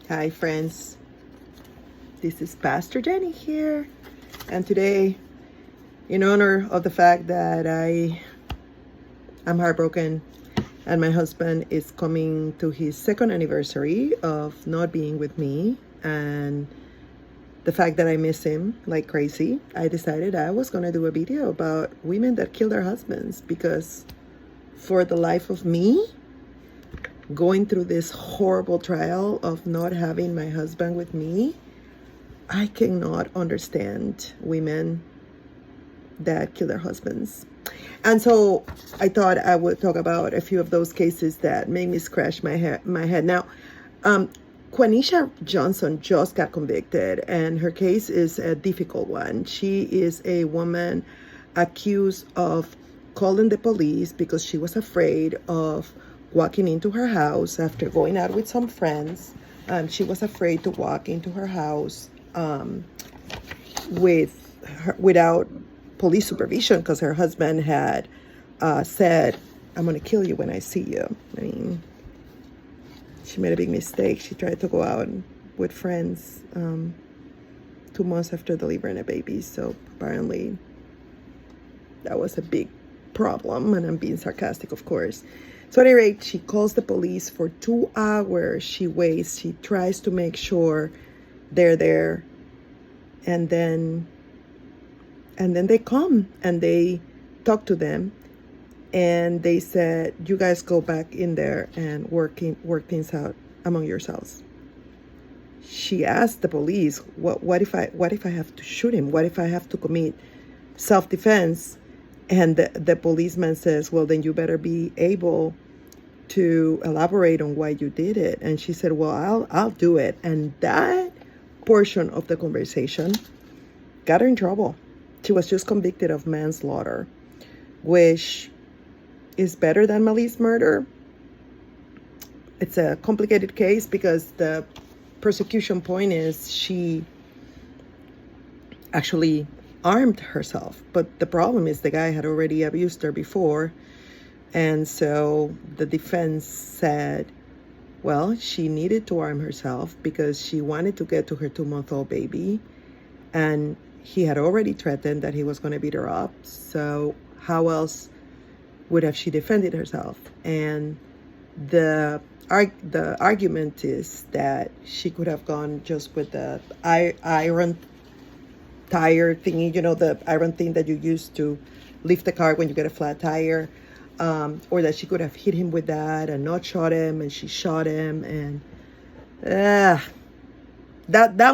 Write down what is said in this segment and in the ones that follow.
Hi friends, this is Pastor Jenny here, and today, in honor of the fact that I'm heartbroken and my husband is coming to his second anniversary of not being with me, and the fact that I miss him like crazy, I decided I was going to do a video about women that kill their husbands, because for the life of me, going through this horrible trial of not having my husband with me, I cannot understand women that kill their husbands. And so I thought I would talk about a few of those cases that made me scratch my head. Now, Quanisha Johnson just got convicted, and her case is a difficult one. She is a woman accused of calling the police because she was afraid of walking into her house after going out with some friends. She was afraid to walk into her house without police supervision, because her husband had said, "I'm going to kill you when I see you." I mean, she made a big mistake. She tried to go out with friends 2 months after delivering a baby. So apparently that was a big problem, and I'm being sarcastic, of course. So at any rate, she calls the police for 2 hours. She waits. She tries to make sure they're there. And then they come and they talk to them. And they said, "You guys go back in there and work things out among yourselves." She asked the police, what if I have to shoot him? What if I have to commit self-defense? And the policeman says, "Well, then you better be able to elaborate on why you did it." And she said, "Well, I'll do it." And that portion of the conversation got her in trouble. She was just convicted of manslaughter, which is better than malice murder. It's a complicated case because the prosecution point is she actually armed herself, but the problem is the guy had already abused her before. And so the defense said, well, she needed to arm herself because she wanted to get to her 2-month-old baby, and he had already threatened that he was going to beat her up. So how else would have she defended herself? And the argument is that she could have gone just with the iron tire thingy, the iron thing that you use to lift the car when you get a flat tire, or that she could have hit him with that and not shot him, and she shot him, and that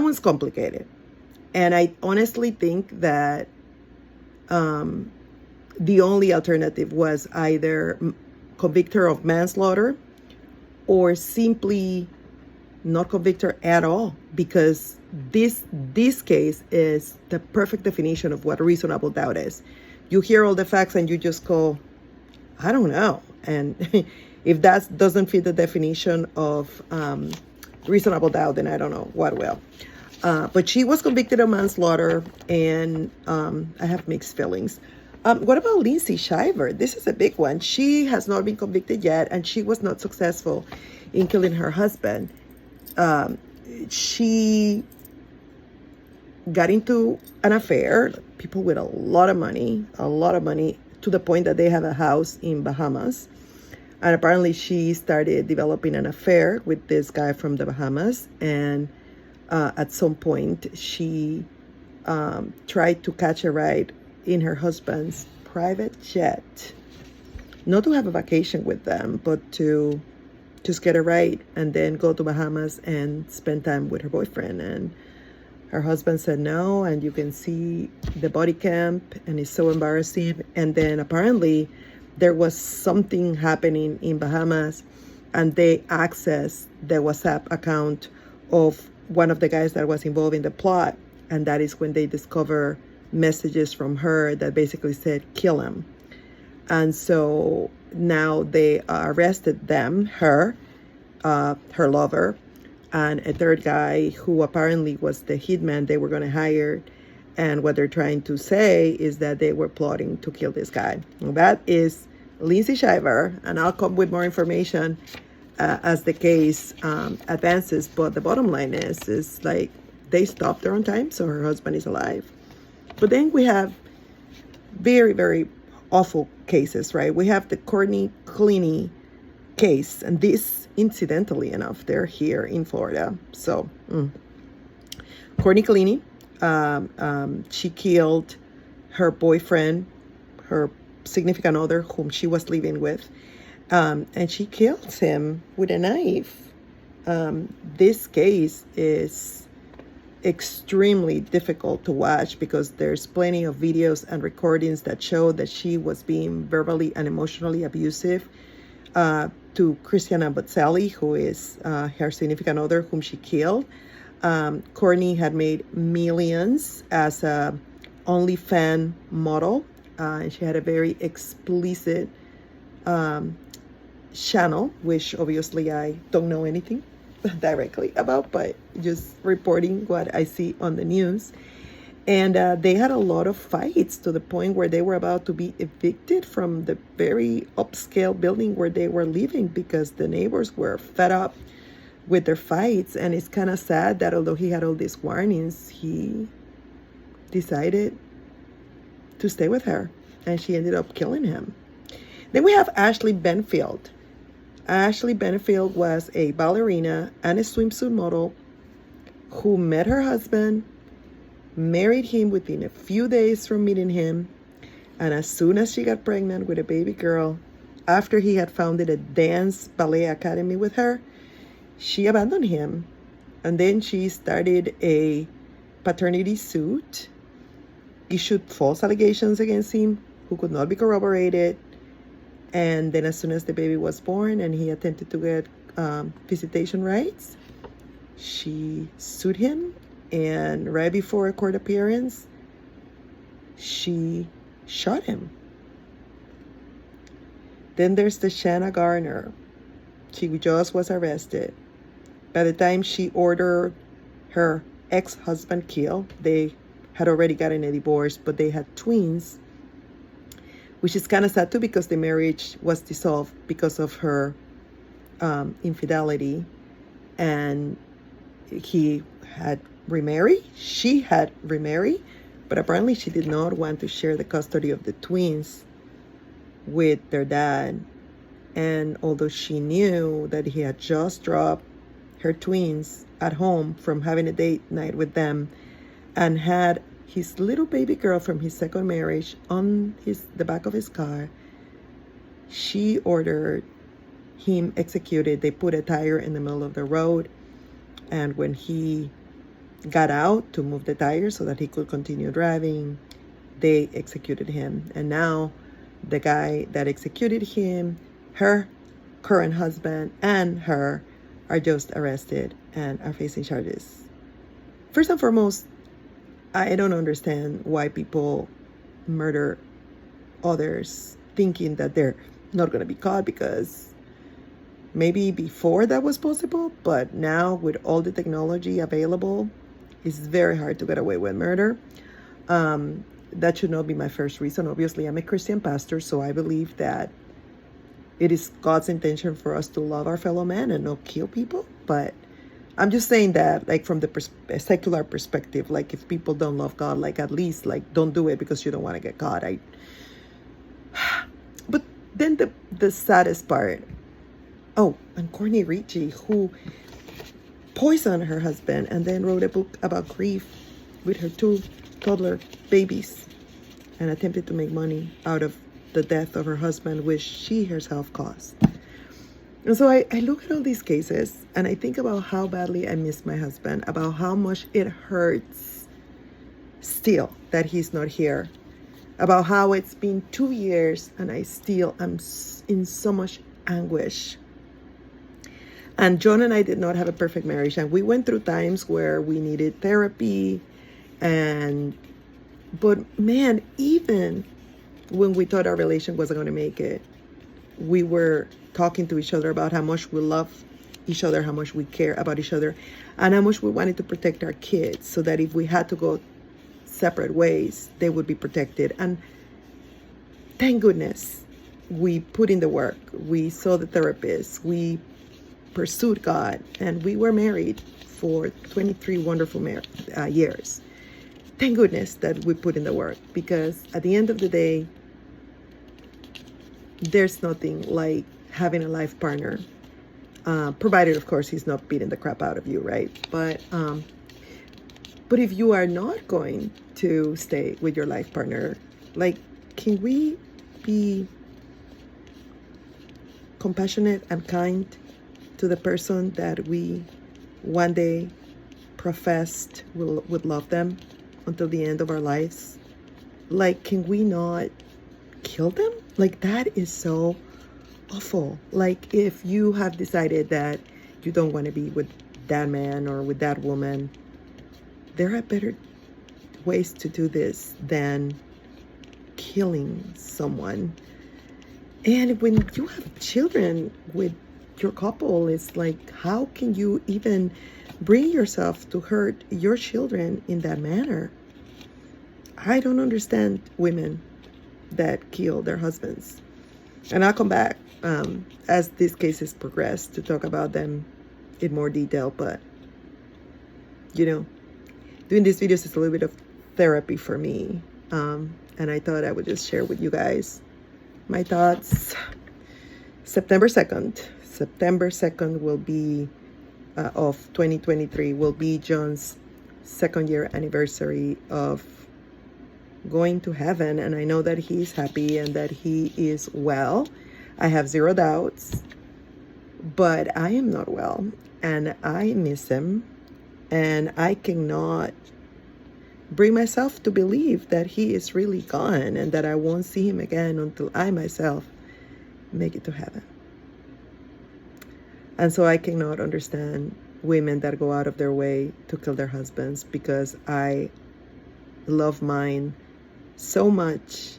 one's complicated. And I honestly think that the only alternative was either convict her of manslaughter or simply not convict her at all, because this case is the perfect definition of what reasonable doubt is. You hear all the facts and you just go, I don't know. And if that doesn't fit the definition of reasonable doubt, then I don't know what will. But she was convicted of manslaughter, and I have mixed feelings. What about Lindsay Shiver? This is a big one. She has not been convicted yet, and she was not successful in killing her husband. She got into an affair, people with a lot of money, to the point that they have a house in Bahamas. And apparently she started developing an affair with this guy from the Bahamas. And at some point she tried to catch a ride in her husband's private jet. Not to have a vacation with them, but to just get a ride and then go to Bahamas and spend time with her boyfriend. And her husband said no, and you can see the body cam, and it's so embarrassing. And then apparently there was something happening in Bahamas, and they accessed the WhatsApp account of one of the guys that was involved in the plot, and that is when they discover messages from her that basically said, "Kill him." And so now they arrested them, her lover, and a third guy who apparently was the hitman they were going to hire. And what they're trying to say is that they were plotting to kill this guy. Well, that is Lindsay Shiver, and I'll come with more information as the case advances. But the bottom line is like they stopped her on time, so her husband is alive. But then we have very, very awful cases, right? We have the Courtney Cleany case, and this, incidentally enough, they're here in Florida. So Courtney Cleany, she killed her boyfriend, her significant other, whom she was living with, and she killed him with a knife. This case is extremely difficult to watch because there's plenty of videos and recordings that show that she was being verbally and emotionally abusive to Christiana Bocelli, who is her significant other, whom she killed. Courtney had made millions as a OnlyFans model, and she had a very explicit channel, which obviously I don't know anything directly about, but just reporting what I see on the news. And they had a lot of fights to the point where they were about to be evicted from the very upscale building where they were living because the neighbors were fed up with their fights. And it's kind of sad that although he had all these warnings, he decided to stay with her, and she ended up killing him. Then we have Ashley Benfield. Ashley Benfield was a ballerina and a swimsuit model who met her husband, married him within a few days from meeting him, and as soon as she got pregnant with a baby girl, after he had founded a dance ballet academy with her, she abandoned him. And then she started a paternity suit, issued false allegations against him who could not be corroborated. And then as soon as the baby was born and he attempted to get visitation rights, she sued him. And right before a court appearance, she shot him. Then there's the Shanna Garner. She just was arrested. By the time she ordered her ex-husband killed, they had already gotten a divorce, but they had twins, which is kind of sad too because the marriage was dissolved because of her infidelity. And he had remarried. She had remarried, but apparently she did not want to share the custody of the twins with their dad. And although she knew that he had just dropped her twins at home from having a date night with them and had his little baby girl from his second marriage on the back of his car, she ordered him executed. They put a tire in the middle of the road, and when he got out to move the tire so that he could continue driving, they executed him. And now the guy that executed him, her current husband, and her are just arrested and are facing charges. First and foremost, I don't understand why people murder others thinking that they're not going to be caught, because maybe before that was possible, but now with all the technology available, it's very hard to get away with murder. That should not be my first reason. Obviously, I'm a Christian pastor, so I believe that it is God's intention for us to love our fellow man and not kill people. But I'm just saying that, like, from the secular perspective, like, if people don't love God, like, at least, like, don't do it because you don't want to get caught. But then the saddest part, oh, and Courtney Ricci, who poisoned her husband and then wrote a book about grief with her 2 toddler babies and attempted to make money out of the death of her husband, which she herself caused. And so I look at all these cases and I think about how badly I miss my husband, about how much it hurts still that he's not here, about how it's been 2 years and I still am in so much anguish. And John and I did not have a perfect marriage, and we went through times where we needed therapy, but man, even when we thought our relation wasn't going to make it, we were talking to each other about how much we love each other, how much we care about each other, and how much we wanted to protect our kids so that if we had to go separate ways, they would be protected. And thank goodness we put in the work. We saw the therapist. We pursued God, and we were married for 23 wonderful years. Thank goodness that we put in the work, because at the end of the day, there's nothing like having a life partner, provided, of course, he's not beating the crap out of you, right? But if you are not going to stay with your life partner, like, can we be compassionate and kind to the person that we one day professed would love them until the end of our lives? Like, can we not kill them? Like, that is so awful. Like, if you have decided that you don't want to be with that man or with that woman, there are better ways to do this than killing someone. And when you have children with your couple, it's like, how can you even bring yourself to hurt your children in that manner? I don't understand women that kill their husbands. And I'll come back as these cases progress to talk about them in more detail. But, you know, doing these videos is a little bit of therapy for me. And I thought I would just share with you guys my thoughts. September 2nd will be of 2023 will be John's 2nd year anniversary of going to heaven, and I know that he's happy and that he is well. I have zero doubts, but I am not well, and I miss him, and I cannot bring myself to believe that he is really gone and that I won't see him again until I myself make it to heaven. And so I cannot understand women that go out of their way to kill their husbands, because I love mine so much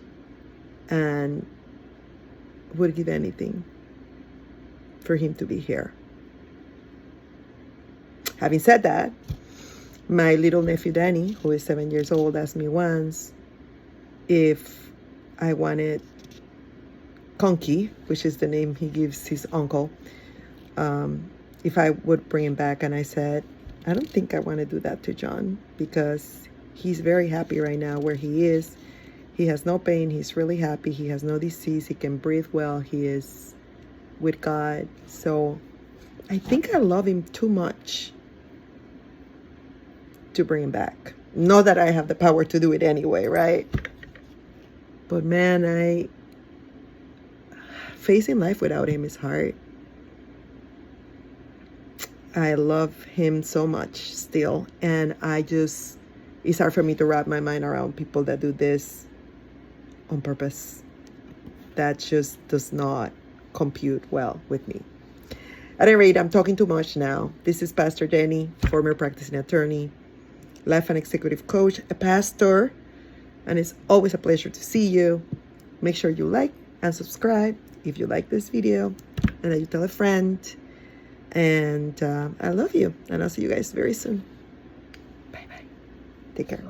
and would give anything for him to be here. Having said that, my little nephew Danny, who is 7 years old, asked me once if I wanted Conky, which is the name he gives his uncle, if I would bring him back. And I said, I don't think I want to do that to John, because he's very happy right now where he is. He has no pain. He's really happy. He has no disease. He can breathe well. He is with God. So I think I love him too much to bring him back. Not that I have the power to do it anyway, right? But man, facing life without him is hard. I love him so much still, and it's hard for me to wrap my mind around people that do this on purpose. That just does not compute well with me. At any rate, I'm talking too much now. This is Pastor Jenny, former practicing attorney, life and executive coach, a pastor, and it's always a pleasure to see you. Make sure you like and subscribe if you like this video, and that you tell a friend. And I love you, and I'll see you guys very soon. Bye-bye. Take care.